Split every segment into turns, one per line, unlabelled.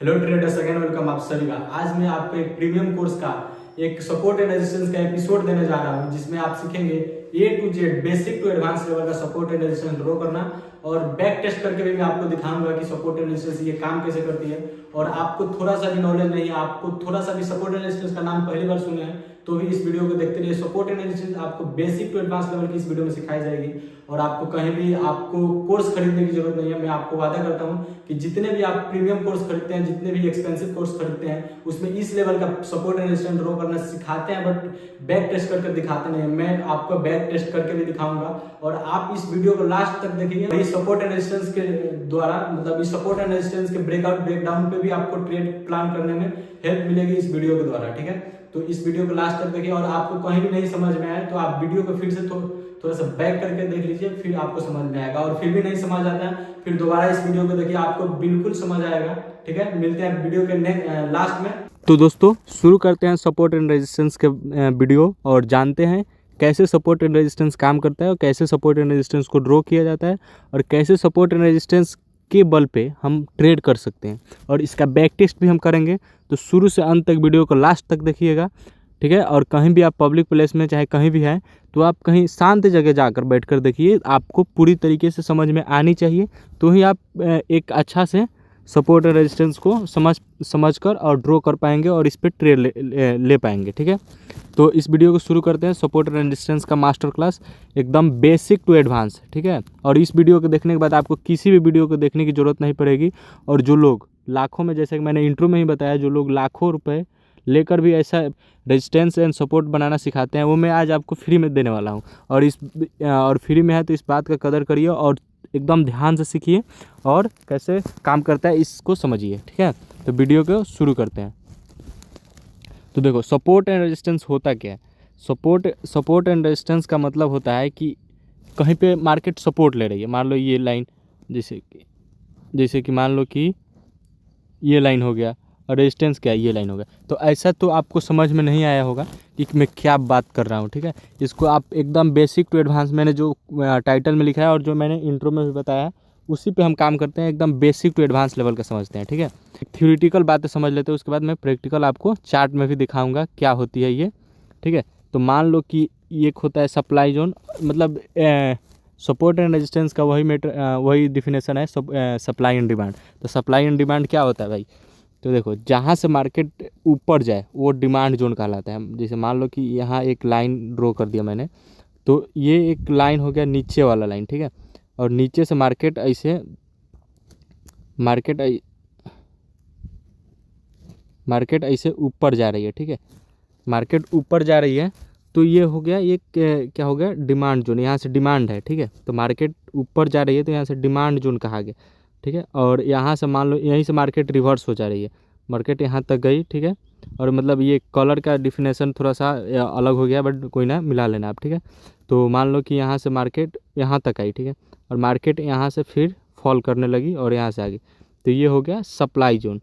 Hello traders, again welcome आप सभी का। आज मैं आपको एक प्रीमियम कोर्स का एक सपोर्ट एंड रेजिस्टेंस का एपिसोड देने जा रहा हूं, जिसमें आप सीखेंगे A to Z basic to advance level का सपोर्ट एंड रेजिस्टेंस ड्रॉ करना। और बैक टेस्ट करके भी मैं आपको दिखाऊंगा कि सपोर्ट एंड रेजिस्टेंस ये काम कैसे करती है। और आपको थोड़ा सा भी नॉलेज नहीं है, आपको थोड़ा सा भी सपोर्ट एंड रेजिस्टेंस का नाम पहली बार सुने हैं, तो भी इस वीडियो को देखते रहिए। सपोर्ट एंड रेजिस्टेंस आपको बेसिक टू एडवांस लेवल की इस वीडियो में सिखाई जाएगी और आपको कहीं भी आपको कोर्स खरीदने की जरूरत नहीं है। मैं आपको वादा करता हूं कि जितने भी आप प्रीमियम कोर्स खरीदते हैं, जितने भी एक्सपेंसिव कोर्स खरीदते हैं, उसमें इस लेवल का सपोर्ट एंड रेजिस्टेंस ड्रॉ करना सिखाते हैं, बट बैक टेस्ट करके दिखाते नहीं। मैं आपको बैक टेस्ट करके भी दिखाऊंगा और आप इस वीडियो को लास्ट तक देखिए। इस सपोर्ट एंड रेजिस्टेंस के द्वारा, मतलब इस सपोर्ट एंड रेजिस्टेंस के ब्रेकआउट ब्रेकडाउन पे भी आपको ट्रेड प्लान करने में हेल्प मिलेगी इस वीडियो के द्वारा, ठीक है। तो इस वीडियो को लास्ट तक देखिए और आपको कहीं भी नहीं समझ में आए तो आप वीडियो को फिर से थोड़ा सा बैक करके देख लीजिए, फिर आपको समझ में आएगा। और फिर भी नहीं समझ आता है, फिर दोबारा इस वीडियो को देखिए, आपको बिल्कुल समझ आएगा, ठीक है। मिलते हैं वीडियो के लास्ट में।
तो दोस्तों शुरू करते हैं सपोर्ट एंड रेजिस्टेंस के वीडियो और जानते हैं कैसे सपोर्ट एंड रेजिस्टेंस काम करता है और कैसे सपोर्ट एंड रेजिस्टेंस को ड्रॉ किया जाता है और कैसे सपोर्ट एंड रेजिस्टेंस के बल पे हम ट्रेड कर सकते हैं। और इसका बैक टेस्ट भी हम करेंगे, तो शुरू से अंत तक वीडियो को लास्ट तक देखिएगा, ठीक है। और कहीं भी आप पब्लिक प्लेस में चाहे कहीं भी हैं तो आप कहीं शांत जगह जाकर बैठकर देखिए, आपको पूरी तरीके से समझ में आनी चाहिए, तो ही आप एक अच्छा से सपोर्ट और रेजिस्टेंस को समझ कर और ड्रॉ कर पाएंगे और इस पर ट्रेड ले पाएंगे, ठीक है। तो इस वीडियो को शुरू करते हैं। सपोर्ट और रेजिस्टेंस का मास्टर क्लास एकदम बेसिक टू एडवांस, ठीक है। और इस वीडियो को देखने के बाद आपको किसी भी वीडियो को देखने की ज़रूरत नहीं पड़ेगी। और जो लोग लाखों में, जैसे कि मैंने इंट्रो में ही बताया, जो लोग लाखों रुपए लेकर भी ऐसा रेजिस्टेंस एंड सपोर्ट बनाना सिखाते हैं, वो मैं आज आपको फ्री में देने वाला हूँ। और फ्री में है तो इस बात का कदर करिए और एकदम ध्यान से सीखिए और कैसे काम करता है इसको समझिए, ठीक है। तो वीडियो को शुरू करते हैं। तो देखो, सपोर्ट एंड रेजिस्टेंस होता क्या है। सपोर्ट एंड रेजिस्टेंस का मतलब होता है कि कहीं पे मार्केट सपोर्ट ले रही है, मान लो ये लाइन, जैसे कि मान लो कि ये लाइन हो गया और रेजिस्टेंस क्या है, ये लाइन हो गया। तो ऐसा तो आपको समझ में नहीं आया होगा कि मैं क्या बात कर रहा हूँ, ठीक है। इसको आप एकदम बेसिक टू एडवांस, मैंने जो टाइटल में लिखा है और जो मैंने इंट्रो में भी बताया, उसी पे हम काम करते हैं। एकदम बेसिक टू एडवांस लेवल का समझते हैं, ठीक है। थ्योरेटिकल बातें समझ लेते हैं, उसके बाद मैं प्रैक्टिकल आपको चार्ट में भी दिखाऊंगा क्या होती है ये, ठीक है। तो मान लो कि एक होता है सप्लाई जोन, मतलब सपोर्ट एंड रेजिस्टेंस का वही डिफिनेशन है, सप्लाई एंड डिमांड। तो सप्लाई एंड डिमांड क्या होता है भाई, तो देखो, जहाँ से मार्केट ऊपर जाए वो डिमांड जोन कहलाता है। जैसे मान लो कि यहाँ एक लाइन ड्रॉ कर दिया मैंने, तो ये एक लाइन हो गया नीचे वाला लाइन, ठीक है। और नीचे से मार्केट ऐसे ऊपर जा रही है, ठीक है। मार्केट ऊपर जा रही है तो ये हो गया, ये क्या हो गया, डिमांड जोन। यहाँ से डिमांड है, ठीक है। तो मार्केट ऊपर जा रही है तो यहाँ से डिमांड जोन कहा गया, ठीक है। और यहाँ से मान लो यहीं से मार्केट रिवर्स हो जा रही है, मार्केट यहाँ तक गई, ठीक है। और मतलब ये कलर का डिफिनेशन थोड़ा सा अलग हो गया, बट कोई ना, मिला लेना आप, ठीक है। तो मान लो कि यहाँ से मार्केट यहाँ तक आई, ठीक है। और मार्केट यहाँ से फिर फॉल करने लगी और यहाँ से आ गई, तो ये हो गया सप्लाई जोन,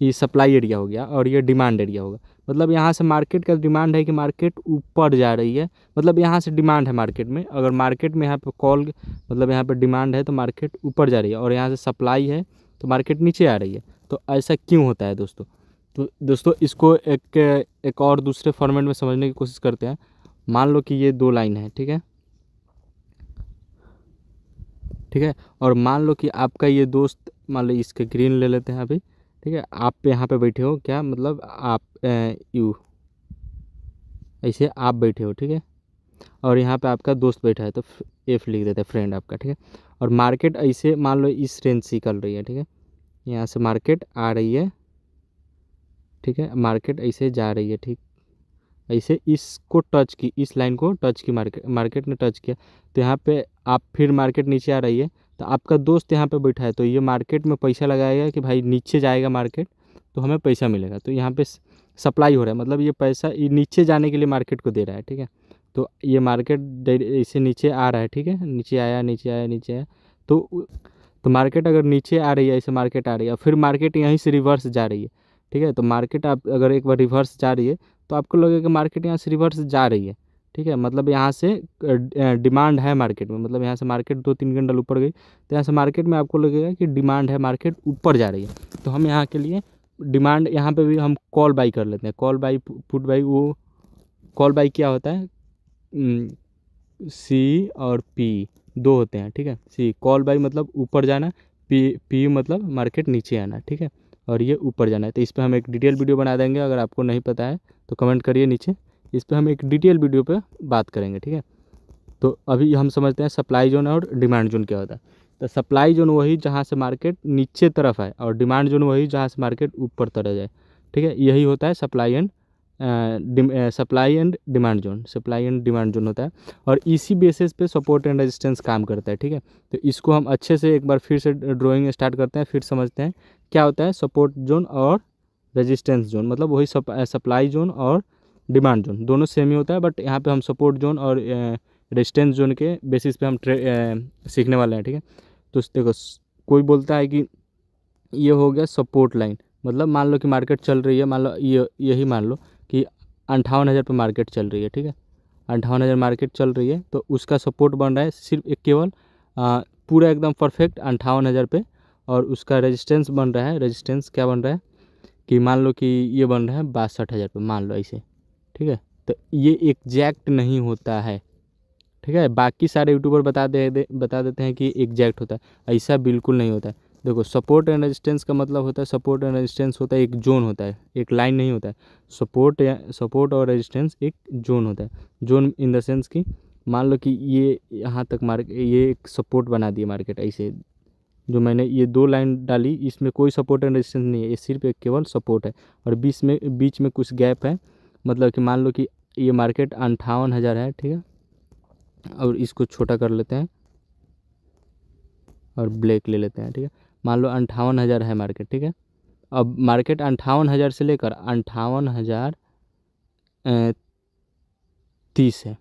ये सप्लाई एरिया हो गया। और ये डिमांड एरिया होगा, मतलब यहाँ से मार्केट का डिमांड है कि मार्केट ऊपर जा रही है, मतलब यहाँ से डिमांड है मार्केट में। अगर मार्केट में यहाँ पे कॉल, मतलब यहाँ पे डिमांड है तो मार्केट ऊपर जा रही है, और यहाँ से सप्लाई है तो मार्केट नीचे आ रही है। तो ऐसा क्यों होता है दोस्तों? तो दोस्तों इसको एक और दूसरे फॉर्मेट में समझने की कोशिश करते हैं। मान लो कि ये दो लाइन है, ठीक है, ठीक है। और मान लो कि आपका ये दोस्त, मान लो इसके ग्रीन ले लेते हैं अभी, ठीक है। आप यहाँ पे बैठे हो, क्या मतलब आप ऐसे आप बैठे हो, ठीक है। और यहाँ पे आपका दोस्त बैठा है, तो एफ लिख देते हैं, फ्रेंड आपका, ठीक है। और मार्केट ऐसे मान लो इस रेंज से निकल रही है, ठीक है। यहाँ से मार्केट आ रही है, ठीक है। मार्केट ऐसे जा रही है, ठीक, ऐसे इसको टच की, इस लाइन को टच की, मार्केट ने टच किया, तो यहाँ पे आप फिर मार्केट नीचे आ रही है, तो आपका दोस्त यहाँ पे बैठा है, तो ये मार्केट में पैसा लगाएगा कि भाई नीचे जाएगा मार्केट तो हमें पैसा मिलेगा। तो यहाँ पे सप्लाई हो रहा है, मतलब ये पैसा ये नीचे जाने के लिए मार्केट को दे रहा है, ठीक है। तो ये मार्केट ऐसे नीचे आ रहा है, ठीक है, नीचे आया, नीचे आया, नीचे आया, तो मार्केट अगर नीचे आ रही है, ऐसे मार्केट आ रही है, फिर मार्केट यहीं से रिवर्स जा रही है, ठीक है। तो मार्केट आप अगर एक बार रिवर्स जा रही है तो आपको लगेगा कि मार्केट यहाँ से रिवर्स जा रही है, ठीक है। मतलब यहाँ से डिमांड है मार्केट में, मतलब यहाँ से मार्केट 2-3 कैंडल ऊपर गई तो यहाँ से मार्केट में आपको लगेगा कि डिमांड है, मार्केट ऊपर जा रही है। तो हम यहाँ के लिए डिमांड यहाँ पे भी हम कॉल बाई कर लेते हैं। कॉल बाई पुट बाई, वो कॉल बाई क्या होता है, सी और पी दो होते हैं, ठीक है। सी कॉल बाई मतलब ऊपर जाना, पी मतलब मार्केट नीचे आना, ठीक है। और ये ऊपर जाना है। तो इस पर हम एक डिटेल वीडियो बना देंगे, अगर आपको नहीं पता है तो कमेंट करिए नीचे, इस पर हम एक डिटेल वीडियो पे बात करेंगे, ठीक है। तो अभी हम समझते हैं सप्लाई जोन और डिमांड जोन क्या होता है। तो सप्लाई जोन वही जहाँ से मार्केट नीचे तरफ है, और डिमांड जोन वही जहाँ से मार्केट ऊपर तरफ जाए, ठीक है। यही होता है supply and demand zone, supply and demand zone होता है। और इसी बेसिस पे सपोर्ट एंड रेजिस्टेंस काम करता है, ठीक है। तो इसको हम अच्छे से एक बार फिर से ड्राइंग स्टार्ट करते हैं, फिर समझते हैं क्या होता है सपोर्ट जोन और रेजिस्टेंस जोन। मतलब वही सप्लाई जोन और डिमांड जोन दोनों सेम ही होता है, बट यहाँ पे हम सपोर्ट जोन और रेजिस्टेंस जोन के बेसिस पे हम सीखने वाले हैं, ठीक है। तो देखो, कोई बोलता है कि ये हो गया सपोर्ट लाइन, मतलब मान लो कि मार्केट चल रही है, मान लो यही मान लो कि 58,000 पे मार्केट चल रही है, ठीक है। 58,000 मार्केट चल रही है, तो उसका सपोर्ट बन रहा है सिर्फ एक केवल पूरा एकदम परफेक्ट 58,000 पे। और उसका रेजिस्टेंस बन रहा है, रेजिस्टेंस क्या बन रहा है कि मान लो कि ये बन रहा है 62,000 पे, मान लो ऐसे, ठीक है। तो ये एग्जैक्ट नहीं होता है, ठीक है। बाकी सारे यूट्यूबर बता देते हैं कि एग्जैक्ट होता है, ऐसा बिल्कुल नहीं होता है। देखो, सपोर्ट एंड रेजिस्टेंस का मतलब होता है, सपोर्ट एंड रेजिस्टेंस होता है एक जोन होता है, एक लाइन नहीं होता है। सपोर्ट और रेजिस्टेंस एक जोन होता है। जोन इन द सेंस कि मान लो कि ये यहाँ तक ये एक सपोर्ट बना दिए मार्केट ऐसे, जो मैंने ये 2 लाइन डाली, इसमें कोई सपोर्ट एंड रेजिस्टेंस नहीं है, ये सिर्फ एक केवल सपोर्ट है। और बीच में कुछ गैप है, मतलब कि मान लो कि ये मार्केट 58,000 है, ठीक है। और इसको छोटा कर लेते हैं और ब्लैक ले लेते हैं, ठीक है। मान लो 58,000 है मार्केट, ठीक है। अब मार्केट 58,000 से लेकर 58,030 है,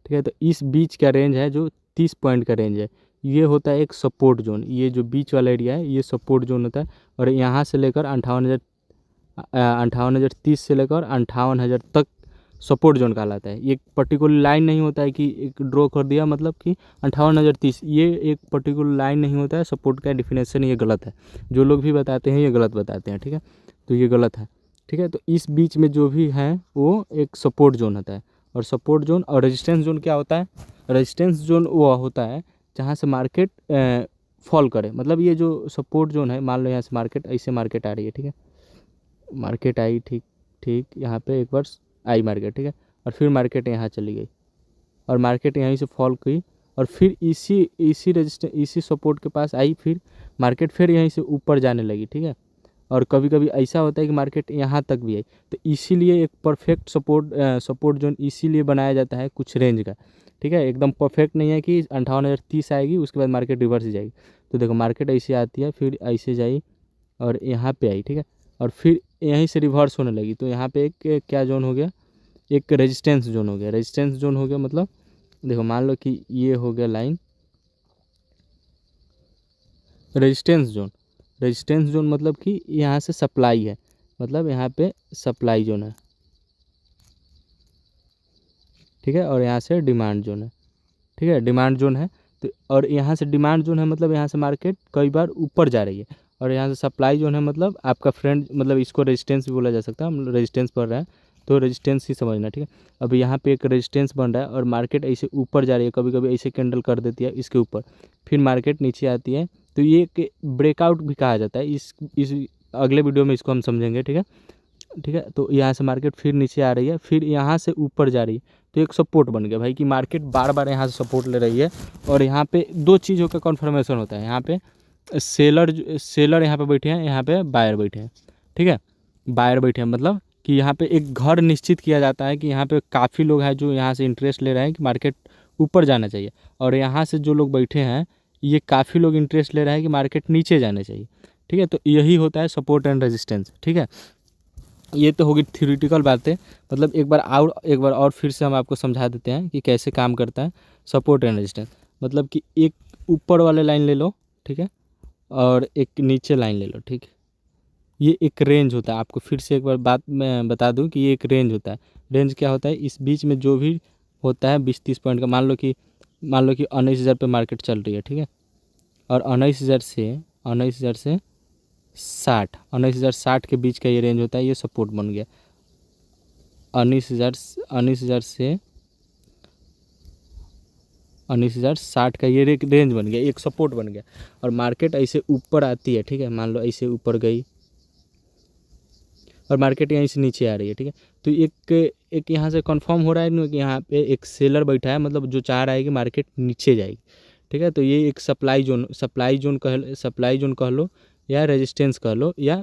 ठीक है। तो इस बीच का रेंज है जो 30 पॉइंट का रेंज है, ये होता है एक सपोर्ट जोन। ये जो बीच वाला एरिया है ये सपोर्ट जोन होता है। और यहाँ से लेकर 58,030 से लेकर 58,000 तक सपोर्ट जोन कहलाता है। एक पर्टिकुलर लाइन नहीं होता है कि एक ड्रॉ कर दिया मतलब कि 58,030, ये एक पर्टिकुलर लाइन नहीं होता है। सपोर्ट का डिफिनेशन ये गलत है, जो लोग भी बताते हैं ये गलत बताते हैं, ठीक है। तो ये गलत है, ठीक है। तो इस बीच में जो भी है वो एक सपोर्ट जोन होता है। और सपोर्ट जोन और रेजिस्टेंस जोन क्या होता है, रेजिस्टेंस जोन वो होता है जहाँ से मार्केट फॉल करे। मतलब ये जो सपोर्ट जोन है, मान लो यहाँ से मार्केट ऐसे मार्केट आ रही है, ठीक है। मार्केट आई, ठीक यहाँ पे एक बार आई मार्केट, ठीक है। और फिर मार्केट यहाँ चली गई और मार्केट यहीं से फॉल की, और फिर इसी सपोर्ट के पास आई, फिर मार्केट फिर यहीं से ऊपर जाने लगी, ठीक है। और कभी कभी ऐसा होता है कि मार्केट यहाँ तक भी आई। तो इसीलिए एक परफेक्ट सपोर्ट जोन इसीलिए बनाया जाता है कुछ रेंज का, ठीक है। एकदम परफेक्ट नहीं है कि 58,030 आएगी उसके बाद मार्केट रिवर्स जाएगी। तो देखो, मार्केट ऐसे आती है, फिर ऐसे जाई और यहाँ पे आई, ठीक है। और फिर यहीं से रिवर्स होने लगी, तो यहाँ पे एक क्या जोन हो गया, एक रेजिस्टेंस जोन हो गया। रेजिस्टेंस जोन हो गया मतलब देखो, मान लो कि ये हो गया line resistance zone. Resistance zone मतलब कि यहाँ से सप्लाई है, मतलब यहाँ पे सप्लाई जोन है, ठीक है। और यहाँ से डिमांड जोन है, ठीक है, डिमांड जोन है। तो और यहाँ से डिमांड जोन है मतलब यहाँ से मार्केट कई बार ऊपर जा रही है। और यहाँ से सप्लाई जोन है मतलब आपका फ्रेंड, मतलब इसको रेजिस्टेंस भी बोला जा सकता है, हम रेजिस्टेंस पढ़ रहे हैं तो रेजिस्टेंस ही समझना, ठीक है। अब यहाँ पे एक रेजिस्टेंस बन रहा है और मार्केट ऐसे ऊपर जा रही है, कभी कभी ऐसे कैंडल कर देती है इसके ऊपर, फिर मार्केट नीचे आती है। तो ये एक ब्रेकआउट भी कहा जाता है। इस अगले वीडियो में इसको हम समझेंगे, ठीक है, ठीक है। तो यहाँ से मार्केट फिर नीचे आ रही है, फिर यहाँ से ऊपर जा रही है, तो एक सपोर्ट बन गया भाई कि मार्केट बार बार यहाँ से सपोर्ट ले रही है। और यहाँ पे 2 चीज़ों का कन्फर्मेशन होता है, यहाँ पे सेलर यहाँ पे बैठे हैं, यहाँ पे बायर बैठे हैं, ठीक है। बायर बैठे हैं मतलब कि यहाँ पे एक घर निश्चित किया जाता है कि यहाँ पे काफ़ी लोग हैं जो यहाँ से इंटरेस्ट ले रहे हैं कि मार्केट ऊपर जाना चाहिए, और यहाँ से जो लोग बैठे हैं ये काफ़ी लोग इंटरेस्ट ले रहे हैं कि मार्केट नीचे जाना चाहिए, ठीक है। तो यही होता है सपोर्ट एंड रेजिस्टेंस, ठीक है। ये तो होगी थ्योरेटिकल बातें, मतलब एक बार और फिर से हम आपको समझा देते हैं कि कैसे काम करता है सपोर्ट एंड रेजिस्टेंस। मतलब कि एक ऊपर वाले लाइन ले लो, ठीक है, और एक नीचे लाइन ले लो, ठीक है। ये एक रेंज होता है। आपको फिर से एक बार बात मैं बता दूं कि ये एक रेंज होता है। रेंज क्या होता है, इस बीच में जो भी होता है 20-30 पॉइंट का, मान लो कि 19,000 पे मार्केट चल रही है, ठीक है, और 19,000 से 19,060 के बीच का ये रेंज होता है, ये सपोर्ट बन गया। 19,060 का ये रेंज बन गया, एक सपोर्ट बन गया। और मार्केट ऐसे ऊपर आती है, ठीक है, मान लो ऐसे ऊपर गई और मार्केट यहीं से नीचे आ रही है, ठीक है, तो एक यहाँ से कंफर्म हो रहा है ना कि यहाँ पे एक सेलर बैठा है, मतलब जो चाह रहा है कि मार्केट नीचे जाएगी, ठीक है। तो ये एक सप्लाई जोन कह लो या रेजिस्टेंस कह लो या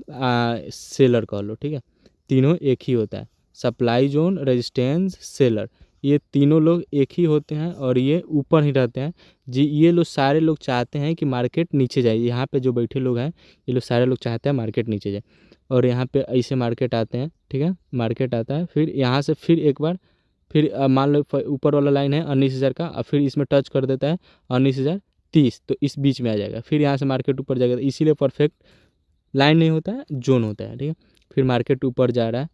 सेलर कह लो, ठीक है, तीनों एक ही होता है। सप्लाई जोन, रेजिस्टेंस, सेलर, ये तीनों लोग एक ही होते हैं और ये ऊपर ही रहते हैं जी। ये लोग सारे लोग चाहते हैं कि मार्केट नीचे जाए, यहाँ पे जो बैठे लोग हैं ये लोग सारे लोग चाहते हैं मार्केट नीचे जाए। और यहाँ पे ऐसे मार्केट आते हैं, ठीक है, मार्केट आता है, फिर यहाँ से फिर एक बार फिर मान लो ऊपर वाला लाइन है 19,000 का, और फिर इसमें टच कर देता है 19,030, तो इस बीच में आ जाएगा, फिर यहाँ से मार्केट ऊपर जाएगा। इसीलिए परफेक्ट लाइन नहीं होता है, जोन होता है, ठीक है। फिर मार्केट ऊपर जा रहा है,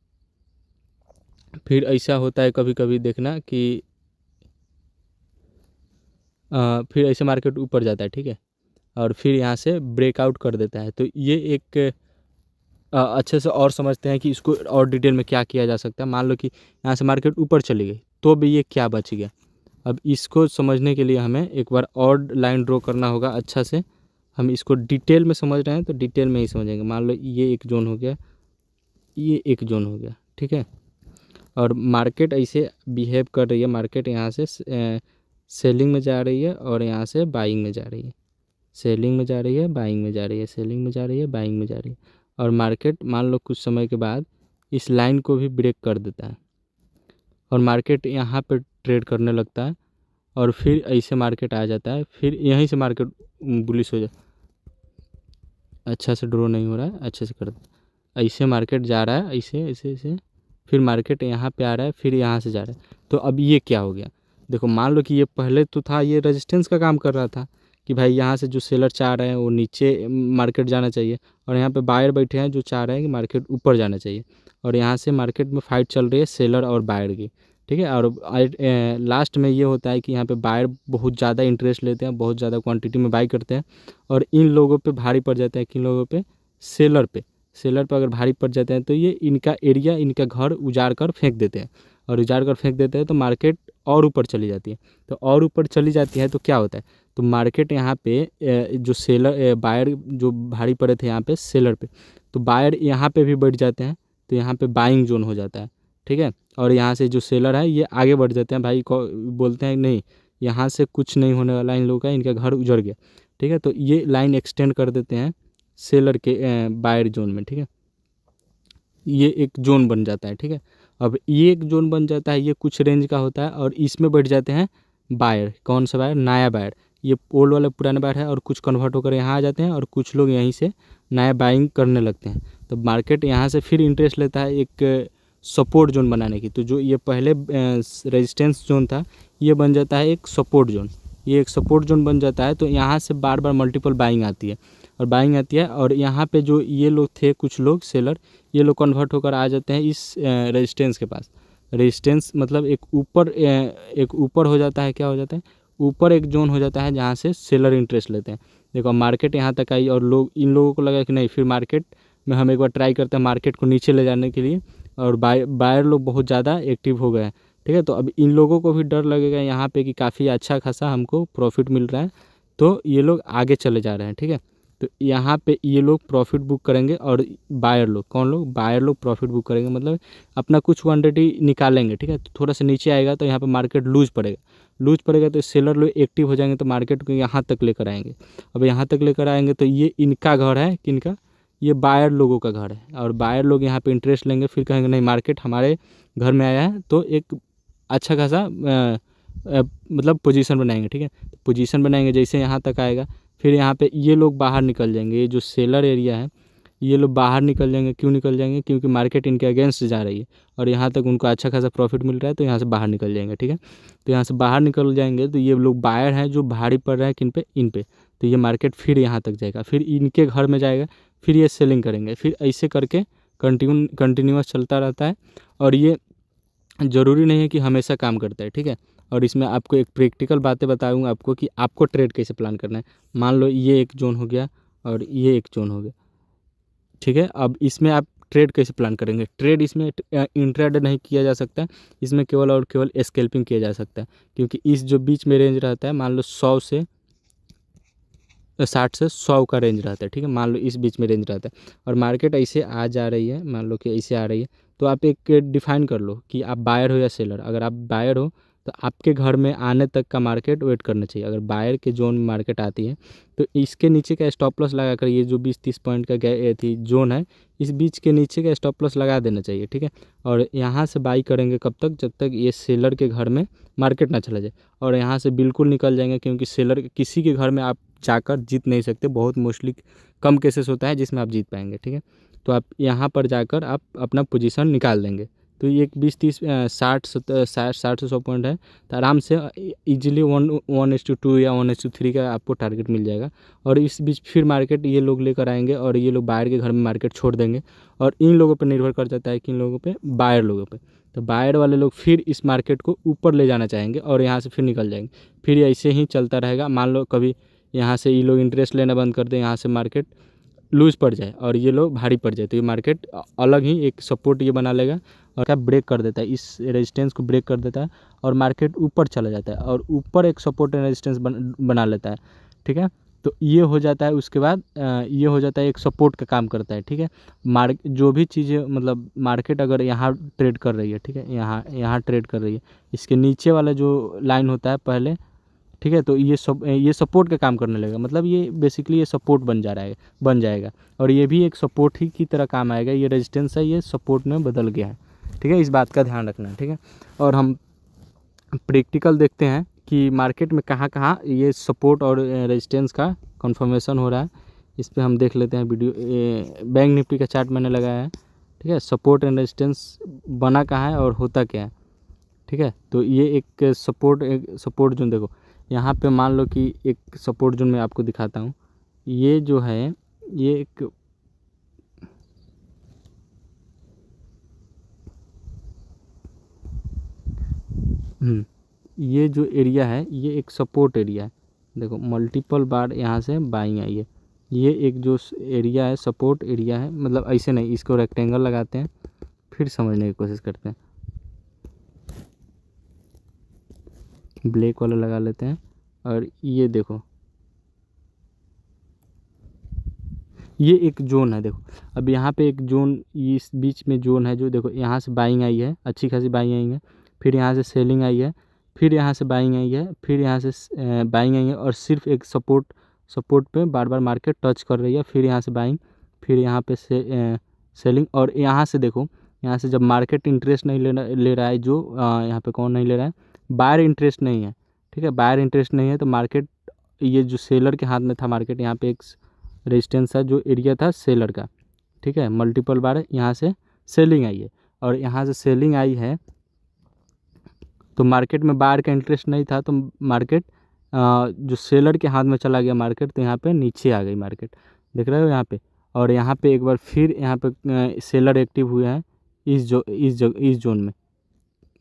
फिर ऐसा होता है कभी कभी देखना कि फिर ऐसे मार्केट ऊपर जाता है, ठीक है, और फिर यहाँ से ब्रेकआउट कर देता है। तो ये एक अच्छे से और समझते हैं कि इसको और डिटेल में क्या किया जा सकता है। मान लो कि यहाँ से मार्केट ऊपर चली गई तो भी ये क्या बच गया। अब इसको समझने के लिए हमें एक बार और लाइन ड्रॉ करना होगा अच्छा से। हम इसको डिटेल में समझ रहे हैं तो डिटेल में ही समझेंगे। मान लो ये एक जोन हो गया, ये एक जोन हो गया, ठीक है, और मार्केट ऐसे बिहेव कर रही है। मार्केट यहाँ से सेलिंग में जा रही है और यहाँ से बाइंग में जा रही है, सेलिंग में जा रही है, बाइंग में जा रही है, सेलिंग में जा रही है, बाइंग में जा रही है। और मार्केट मान लो कुछ समय के बाद इस लाइन को भी ब्रेक कर देता है और मार्केट यहाँ पे ट्रेड करने लगता है और फिर ऐसे मार्केट आ जाता है, फिर यहीं से मार्केट बुलिश हो जाता। अच्छा से ड्रॉ नहीं हो रहा है, अच्छे से कर दे। ऐसे मार्केट जा रहा है, ऐसे ऐसे ऐसे, फिर मार्केट यहाँ पे आ रहा है, फिर यहाँ से जा रहा है। तो अब ये क्या हो गया, देखो मान लो कि ये पहले तो था, ये रेजिस्टेंस का काम कर रहा था कि भाई यहाँ से जो सेलर चाह रहे हैं वो नीचे मार्केट जाना चाहिए, और यहाँ पे बायर बैठे हैं जो चाह रहे हैं कि मार्केट ऊपर जाना चाहिए। और यहाँ से मार्केट में फाइट चल रही है सेलर और बायर की, ठीक है। और लास्ट में ये होता है कि यहाँ पे बायर बहुत ज़्यादा इंटरेस्ट लेते हैं, बहुत ज़्यादा क्वांटिटी में बाई करते हैं, और इन लोगों पे भारी पड़ जाता है, किन लोगों पे, सेलर पे अगर भारी पड़ जाते हैं तो ये इनका एरिया, इनका घर उजाड़ कर फेंक देते हैं, और उजाड़ कर फेंक देते हैं तो मार्केट और ऊपर चली जाती है। तो और ऊपर चली जाती है तो क्या होता है, तो मार्केट यहाँ पे जो सेलर बायर जो भारी पड़े थे यहाँ पे सेलर पे, तो बायर यहाँ पे भी बढ़ जाते हैं, तो यहाँ पे बाइंग जोन हो जाता है, ठीक है। और यहाँ से जो सेलर है ये आगे बढ़ जाते हैं, भाई को बोलते हैं नहीं यहाँ से कुछ नहीं होने वाला इन लोगों का, इनका घर उजड़ गया, ठीक है। तो ये लाइन एक्सटेंड कर देते हैं सेलर के बायर जोन में, ठीक है, ये एक जोन बन जाता है, ठीक है। अब ये एक जोन बन जाता है, ये कुछ रेंज का होता है, और इसमें बैठ जाते हैं बायर। कौन सा बायर, नया बायर, ये ओल्ड वाला पुराना बायर है, और कुछ कन्वर्ट होकर यहाँ आ जाते हैं और कुछ लोग यहीं से नया बाइंग करने लगते हैं। तो मार्केट यहाँ से फिर इंटरेस्ट लेता है एक सपोर्ट जोन बनाने की। तो जो ये पहले रेजिस्टेंस जोन था ये बन जाता है एक सपोर्ट जोन, ये एक सपोर्ट जोन बन जाता है। तो यहाँ से बार बार मल्टीपल बाइंग आती है और यहाँ पे जो ये लोग थे कुछ लोग सेलर, ये लोग कन्वर्ट होकर आ जाते हैं इस रेजिस्टेंस के पास। रेजिस्टेंस मतलब एक ऊपर हो जाता है, क्या हो जाता है, ऊपर एक जोन हो जाता है जहाँ से सेलर इंटरेस्ट लेते हैं। देखो मार्केट यहाँ तक आई और इन लोगों को लगा कि नहीं, फिर मार्केट में हम एक बार ट्राई करते हैं मार्केट को नीचे ले जाने के लिए, और बायर लोग बहुत ज़्यादा एक्टिव हो गए हैं, ठीक है। तो अब इन लोगों को भी डर लगेगा यहाँ पे कि काफ़ी अच्छा खासा हमको प्रॉफिट मिल रहा है, तो ये लोग आगे चले जा रहे हैं, ठीक है। तो यहाँ पे ये लोग प्रॉफिट बुक करेंगे, और बायर लोग, कौन लोग, बायर लोग प्रॉफिट बुक करेंगे, मतलब अपना कुछ क्वांटिटी निकालेंगे, ठीक है। तो थोड़ा सा नीचे आएगा तो यहाँ पे मार्केट लूज पड़ेगा तो सेलर लोग एक्टिव हो जाएंगे, तो मार्केट को यहाँ तक लेकर आएंगे। अब यहाँ तक लेकर आएंगे तो ये इनका घर है, किनका, ये बायर लोगों का घर है, और बायर लोग यहाँ पे इंटरेस्ट लेंगे, फिर कहेंगे नहीं मार्केट हमारे घर में आया है, तो एक अच्छा खासा मतलब पोजीशन बनाएंगे, ठीक है। तो पोजीशन बनाएंगे जैसे यहाँ तक आएगा, फिर यहाँ पे ये लोग बाहर निकल जाएंगे, ये जो सेलर एरिया है ये लोग बाहर निकल जाएंगे। क्यों निकल जाएंगे, क्योंकि मार्केट इनके अगेंस्ट जा रही है और यहाँ तक उनको अच्छा खासा प्रॉफिट मिल रहा है, तो यहाँ से बाहर निकल जाएंगे, ठीक है। तो यहाँ से बाहर निकल जाएंगे तो ये लोग बायर हैं जो भारी पड़ रहा है किन पे, इन पे, तो ये मार्केट फिर यहाँ तक जाएगा, फिर इनके घर में जाएगा, फिर ये सेलिंग करेंगे, फिर ऐसे करके कंटिन्यूअस चलता रहता है। और ये ज़रूरी नहीं है कि हमेशा काम करता है, ठीक है। और इसमें आपको एक प्रैक्टिकल बातें बताऊँगा आपको कि आपको ट्रेड कैसे प्लान करना है। मान लो ये एक जोन हो गया और ये एक जोन हो गया, ठीक है। अब इसमें आप ट्रेड कैसे प्लान करेंगे? ट्रेड इसमें इंट्राडे नहीं किया जा सकता है, इसमें केवल और केवल स्कैल्पिंग किया जा सकता है, क्योंकि इस जो बीच में रेंज रहता है, मान लो 60 से 100 का रेंज रहता है, ठीक है। मान लो इस बीच में रेंज रहता है और मार्केट ऐसे आ जा रही है, मान लो कि ऐसे आ रही है, तो आप एक डिफाइन कर लो कि आप बायर हो या सेलर। अगर आप बायर हो तो आपके घर में आने तक का मार्केट वेट करना चाहिए। अगर बायर के जोन में मार्केट आती है तो इसके नीचे का स्टॉप लॉस लगा कर, ये जो 20-30 पॉइंट का थी जोन है, इस बीच के नीचे का स्टॉप लॉस लगा देना चाहिए, ठीक है। और यहाँ से बाई करेंगे कब तक? जब तक ये सेलर के घर में मार्केट ना चला जाए। और यहाँ से बिल्कुल निकल जाएंगे, क्योंकि सेलर किसी के घर में आप जाकर जीत नहीं सकते, बहुत मोस्टली कम केसेस होता है जिसमें आप जीत पाएंगे, ठीक है। तो आप यहाँ पर जाकर आप अपना पोजीशन निकाल देंगे। तो ये 20-30 60 से 100 पॉइंट है, तो आराम से इजीली 1:2 या 1:3 का आपको टारगेट मिल जाएगा। और इस बीच फिर मार्केट ये लोग लेकर आएंगे और ये लोग बायर के घर में मार्केट छोड़ देंगे। और इन लोगों पर निर्भर कर जाता है, किन लोगों पे? बायर लोगों पे। तो बायर वाले लोग फिर इस मार्केट को ऊपर ले जाना चाहेंगे और यहाँ से फिर निकल जाएंगे। फिर ऐसे ही चलता रहेगा। मान लो कभी यहाँ से ये लोग इंटरेस्ट लेना बंद कर दें, यहाँ से मार्केट लूज पड़ जाए और ये लोग भारी पड़ जाए, तो ये मार्केट अलग ही एक सपोर्ट ये बना लेगा और क्या ब्रेक कर देता है, इस रेजिस्टेंस को ब्रेक कर देता है और मार्केट ऊपर चला जाता है और ऊपर एक सपोर्ट एंड रेजिस्टेंस बना लेता है, ठीक है। तो ये हो जाता है। उसके बाद ये हो जाता है, एक सपोर्ट का काम करता है, ठीक है। जो भी चीज़ें मतलब मार्केट अगर यहाँ ट्रेड कर रही है, ठीक है, यहाँ ट्रेड कर रही है, इसके नीचे वाला जो लाइन होता है पहले, ठीक है, तो ये सपोर्ट का काम करने लगेगा। मतलब ये बेसिकली ये सपोर्ट बन जाएगा और ये भी एक सपोर्ट ही की तरह काम आएगा। ये रेजिस्टेंस है, ये सपोर्ट में बदल गया है, ठीक है। इस बात का ध्यान रखना है, ठीक है। और हम प्रैक्टिकल देखते हैं कि मार्केट में कहाँ कहाँ ये सपोर्ट और रेजिस्टेंस का कंफर्मेशन हो रहा है। इस पर हम देख लेते हैं वीडियो। बैंक निफ्टी का चार्ट मैंने लगाया है, ठीक है। सपोर्ट एंड रेजिस्टेंस बना कहाँ है और होता क्या है, ठीक है। तो ये एक सपोर्ट जोन, देखो यहाँ पे मान लो कि एक सपोर्ट जोन मैं आपको दिखाता हूँ। ये जो है ये एक ये जो एरिया है ये एक सपोर्ट एरिया है। देखो मल्टीपल बार यहाँ से बाइंग आई है। ये एक जो एरिया है सपोर्ट एरिया है, मतलब ऐसे नहीं, इसको रेक्टेंगल लगाते हैं फिर समझने की कोशिश करते हैं। ब्लैक वाला लगा लेते हैं और ये देखो ये एक जोन है। देखो अब यहाँ पे एक जोन, इस बीच में जोन है जो, देखो यहाँ से बाइंग आई है, अच्छी खासी बाइंग आई है, फिर यहाँ से सेलिंग आई है, फिर यहाँ से बाइंग आई है, फिर यहाँ से बाइंग आई है और सिर्फ एक सपोर्ट पे बार बार मार्केट टच कर रही है, फिर यहाँ से बाइंग, फिर यहाँ पे सेलिंग। और यहाँ से देखो, यहाँ से जब मार्केट इंटरेस्ट नहीं ले रहा है, जो यहाँ पे कौन नहीं ले रहा है? बायर इंटरेस्ट नहीं है, ठीक है। बायर इंटरेस्ट नहीं है तो मार्केट, ये जो सेलर के हाथ में था मार्केट, यहाँ पे एक रेजिस्टेंस था जो एरिया था सेलर का, ठीक है। मल्टीपल बार यहाँ से सेलिंग आई है और यहाँ से सेलिंग आई है तो मार्केट में बायर का इंटरेस्ट नहीं था, तो मार्केट जो सेलर के हाथ में चला गया मार्केट, तो यहाँ पे नीचे आ गई मार्केट, देख रहे हो यहाँ पे। और यहाँ पे एक बार फिर यहाँ पे सेलर एक्टिव हुए हैं इस जोन में,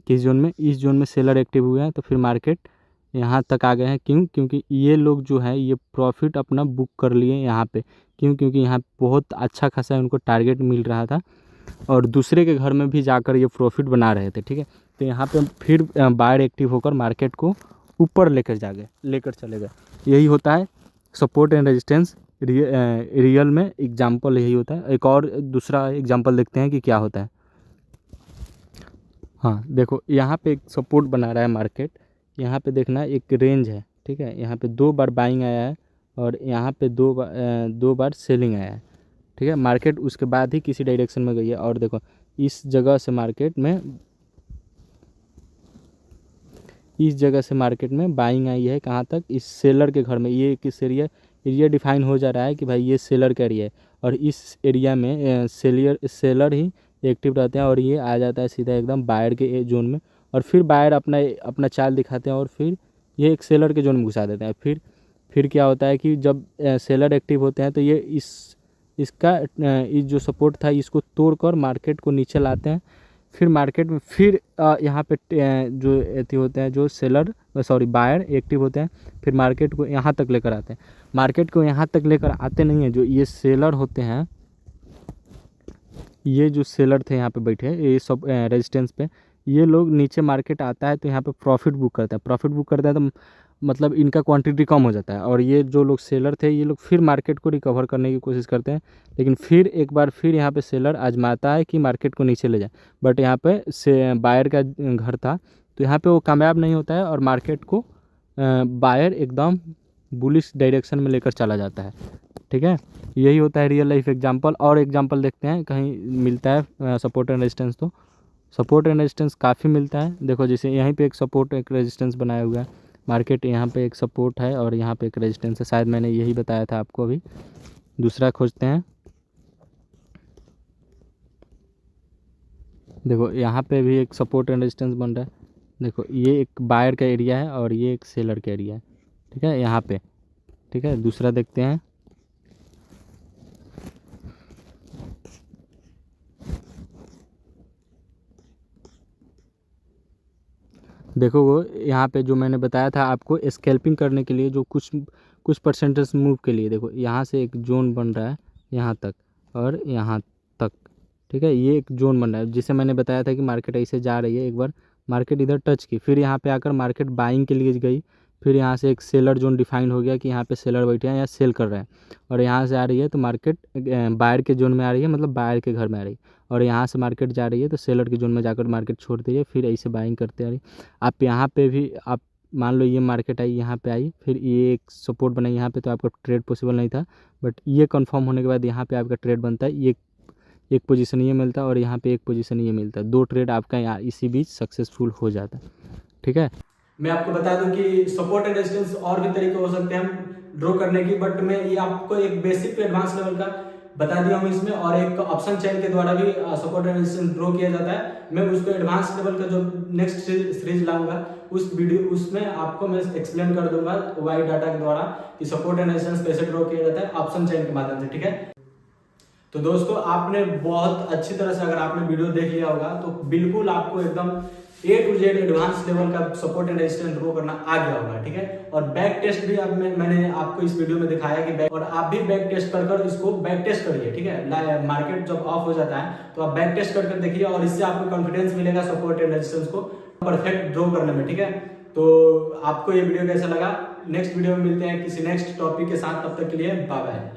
किस जोन में? इस जोन में सेलर एक्टिव हुए हैं, तो फिर मार्केट यहाँ तक आ गए हैं। क्योंकि ये लोग जो है ये प्रॉफिट अपना बुक कर लिए यहाँ पे। क्योंकि यहाँ बहुत अच्छा खासा उनको टारगेट मिल रहा था और दूसरे के घर में भी जाकर ये प्रॉफिट बना रहे थे, ठीक है। तो यहाँ पे फिर बायर एक्टिव होकर मार्केट को ऊपर लेकर चले गए। यही होता है सपोर्ट एंड रेजिस्टेंस। रियल में एग्जाम्पल यही होता है। एक और दूसरा एग्जाम्पल देखते हैं कि क्या होता है। हाँ देखो यहाँ पे एक सपोर्ट बना रहा है मार्केट, यहाँ पे देखना एक रेंज है, ठीक है। यहाँ पे 2 बार बाइंग आया है और यहाँ पे 2 बार सेलिंग आया है, ठीक है। मार्केट उसके बाद ही किसी डायरेक्शन में गई है और देखो इस जगह से मार्केट में बाइंग आई है। कहाँ तक? इस सेलर के घर में। ये किस एरिया डिफाइन हो जा रहा है कि भाई ये सेलर का एरिया है और इस एरिया में सेलर ही एक्टिव रहते हैं और ये आ जाता है सीधा एकदम बायर के जोन में और फिर बायर अपना चाल दिखाते हैं और फिर ये एक सेलर के जोन में घुसा देते हैं। फिर क्या होता है कि जब सेलर एक्टिव होते हैं तो ये इस जो सपोर्ट था इसको तोड़कर मार्केट को नीचे लाते हैं, फिर मार्केट में फिर यहाँ पे जो एथी होते हैं, जो सेलर बायर एक्टिव होते हैं, फिर मार्केट को यहाँ तक लेकर आते हैं। मार्केट को यहाँ तक लेकर आते नहीं हैं, जो ये सेलर होते हैं, ये जो सेलर थे यहाँ पे बैठे ये सब रेजिस्टेंस पे, ये लोग नीचे मार्केट आता है तो यहाँ पे प्रॉफिट बुक करता है। प्रॉफिट बुक करता है तो मतलब इनका क्वांटिटी कम हो जाता है, और ये जो लोग सेलर थे ये लोग फिर मार्केट को रिकवर करने की कोशिश करते हैं, लेकिन फिर एक बार फिर यहाँ पे सेलर आजमाता है कि मार्केट को नीचे ले जाए, बट यहाँ पे से बायर का घर था तो यहाँ पे वो कामयाब नहीं होता है, और मार्केट को बायर एकदम बुलिश डायरेक्शन में लेकर चला जाता है। ठीक है, यही होता है रियल लाइफ एग्जांपल। और एग्जांपल देखते हैं कहीं मिलता है सपोर्ट एंड रेजिस्टेंस, तो सपोर्ट एंड रेजिस्टेंस काफ़ी मिलता है। देखो जैसे यहीं पे एक सपोर्ट एक रेजिस्टेंस बनाया हुआ है, मार्केट यहाँ पे एक सपोर्ट है और यहाँ पे एक रेजिस्टेंस है, शायद मैंने यही बताया था आपको। अभी दूसरा खोजते हैं। देखो यहाँ पे भी एक सपोर्ट एंड रेजिस्टेंस बन रहा है। देखो ये एक बायर का एरिया है और ये एक सेलर का एरिया है। ठीक है, यहाँ पे। ठीक है, दूसरा देखते हैं। देखो वो यहाँ पे जो मैंने बताया था आपको स्कैल्पिंग करने के लिए, जो कुछ परसेंटेज मूव के लिए, देखो यहाँ से एक जोन बन रहा है यहाँ तक और यहाँ तक। ठीक है, ये एक जोन बन रहा है, जिसे मैंने बताया था कि मार्केट ऐसे जा रही है। एक बार मार्केट इधर टच की, फिर यहाँ पे आकर मार्केट बाइंग के लिए गई, फिर यहाँ से एक सेलर जोन डिफाइन हो गया कि यहाँ पे सेलर बैठे हैं या सेल कर रहे हैं, और यहाँ से आ रही है तो मार्केट बायर के जोन में आ रही है, मतलब बायर के घर में आ रही है, और यहाँ से मार्केट जा रही है तो सेलर के जोन में जाकर मार्केट छोड़ दी है, फिर ऐसे बाइंग करते आ रही। आप यहाँ पे भी आप मान लो ये मार्केट आई, यहाँ पे आई, फिर ये एक सपोर्ट बनाई यहाँ पे, तो आपका ट्रेड पॉसिबल नहीं था, बट ये कंफर्म होने के बाद यहाँ पे आपका ट्रेड बनता है। ये एक पोजीशन ये मिलता है और यहाँ पे एक पोजीशन ये मिलता है, 2 ट्रेड आपका यहाँ इसी बीच सक्सेसफुल हो जाता है। ठीक है,
मैं आपको बता दूं कि सपोर्ट एंड रेजिस्टेंस और भी तरीके हो सकते हैं ड्रॉ करने की, बट मैं ये आपको एक बेसिक टू एडवांस लेवल का बता दिया हूं इसमें, और एक ऑप्शन चेन के द्वारा भी सपोर्ट एंड रेजिस्टेंस ड्रॉ किया जाता है। मैं उसको एडवांस लेवल का जो नेक्स्ट सीरीज लाऊंगा उस वीडियो उसमें आपको मैं एक्सप्लेन कर दूंगा वाई डाटा के द्वारा कि सपोर्ट एंड रेजिस्टेंस कैसे ड्रॉ किया जाता है ऑप्शन चेन के माध्यम से। ठीक है, तो दोस्तों आपने बहुत अच्छी तरह से अगर आपने वीडियो देख लिया होगा तो बिल्कुल आपको एकदम A to Z advance level का सपोर्ट एंड रेजिस्टेंस ड्रॉ करना आ गया होगा। ठीक है, और बैक टेस्ट भी अब मैंने आपको इस वीडियो में दिखाया कि और आप भी बैक टेस्ट कर इसको बैक टेस्ट करिए। ठीक है, मार्केट जब ऑफ हो जाता है तो आप बैक टेस्ट कर देखिए, और इससे आपको कॉन्फिडेंस मिलेगा सपोर्ट एंड रेजिस्टेंस को परफेक्ट ड्रॉ करने में। ठीक है, तो आपको ये वीडियो कैसा लगा, नेक्स्ट वीडियो में मिलते हैं किसी नेक्स्ट टॉपिक के साथ, तब तक के लिए बाय बाय।